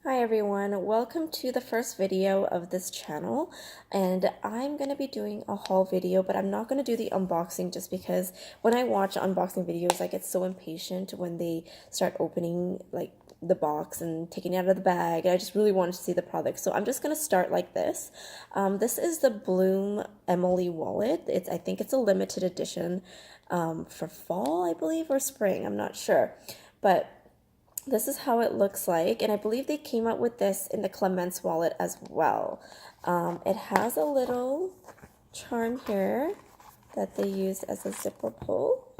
Hi everyone, welcome to the first video of this channel, and I'm going to be doing a haul video, but I'm not going to do the unboxing just because when I watch unboxing videos I get so impatient when they start opening like the box and taking it out of the bag, and I just really wanted to see the product. So I'm just going to start like this. This is the Bloom EMILIE wallet. I think it's a limited edition for fall, I believe, or spring, I'm not sure, but this is how it looks like, and I believe they came out with this in the Clemence wallet as well. It has a little charm here that they use as a zipper pull,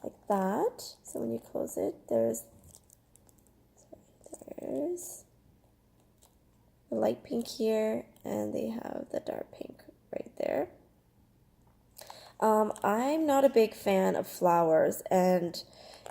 like that. So when you close it, there's the light pink here, and they have the dark pink right there. I'm not a big fan of flowers, and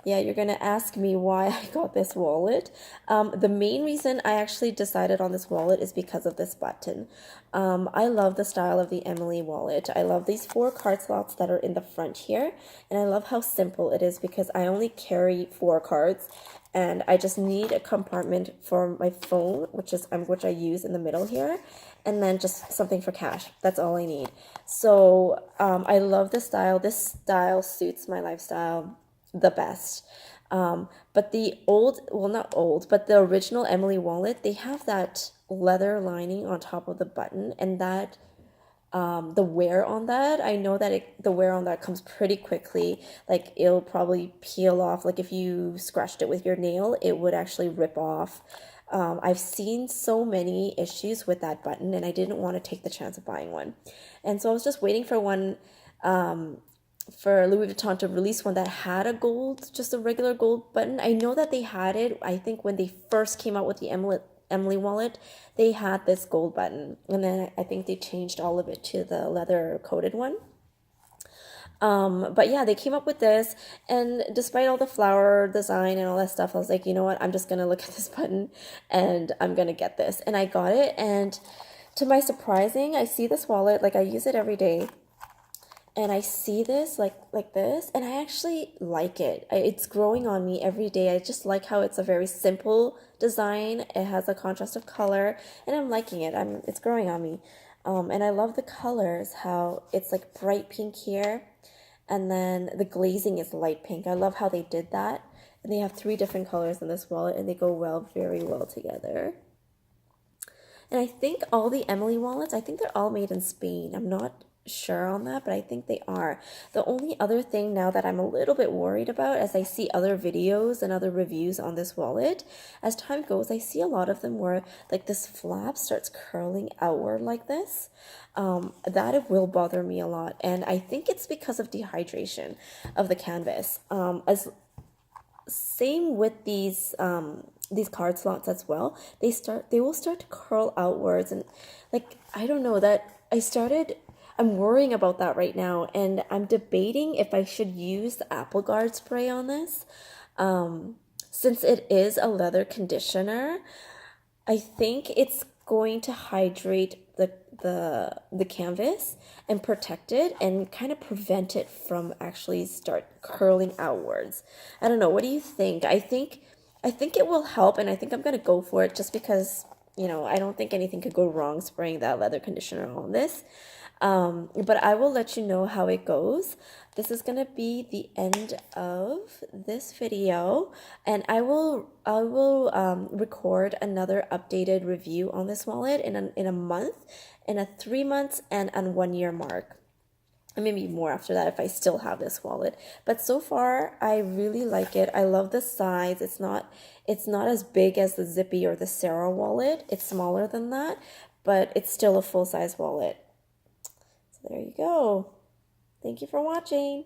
yeah, you're gonna ask me why I got this wallet. The main reason I actually decided on this wallet is because of this button. I love the style of the EMILIE wallet. I love these 4 card slots that are in the front here, and I love how simple it is because I only carry 4 cards, and I just need a compartment for my phone, which I use in the middle here, and then just something for cash. That's all I need. So I love this style. This style suits my lifestyle the best. But the but the original EMILIE wallet, they have that leather lining on top of the button, and that the wear on that, I know that the wear on that comes pretty quickly. Like, it'll probably peel off. Like, if you scratched it with your nail, it would actually rip off. I've seen so many issues with that button, and I didn't want to take the chance of buying one. And so I was just waiting for one, for Louis Vuitton to release one that had a gold, just a regular gold button. I know that they had it, I think, when they first came out with the EMILIE wallet, they had this gold button, and then I think they changed all of it to the leather coated one. But yeah, they came up with this, and despite all the flower design and all that stuff, I was like, you know what, I'm just gonna look at this button and I'm gonna get this. And I got it, and to my surprising, I see this wallet, like, I use it every day, and I see this like this, and I actually like it. It's growing on me every day. I just like how it's a very simple design. It has a contrast of color, and I'm liking it. It's growing on me. And I love the colors, how it's like bright pink here, and then the glazing is light pink. I love how they did that. And they have 3 different colors in this wallet, and they go very well together. And I think all the EMILIE wallets, I think they're all made in Spain. I'm not sure on that, but I think they are. The only other thing now that I'm a little bit worried about, as I see other videos and other reviews on this wallet, as time goes, I see a lot of them where like this flap starts curling outward like this. That it will bother me a lot, and I think it's because of dehydration of the canvas. Same with these card slots as well. They will start to curl outwards, and like, I don't know, I'm worrying about that right now, and I'm debating if I should use the Apple Guard spray on this. Since it is a leather conditioner, I think it's going to hydrate the canvas and protect it and kind of prevent it from actually start curling outwards. I don't know. What do you think? I think it will help, and I think I'm gonna go for it just because, you know, I don't think anything could go wrong spraying that leather conditioner on this. But I will let you know how it goes. This is gonna be the end of this video, and I will record another updated review on this wallet in a month, in a 3 months, and on 1 year mark. And maybe more after that if I still have this wallet. But so far, I really like it. I love the size. It's not as big as the Zippy or the Sarah wallet. It's smaller than that, but it's still a full-size wallet. So there you go. Thank you for watching.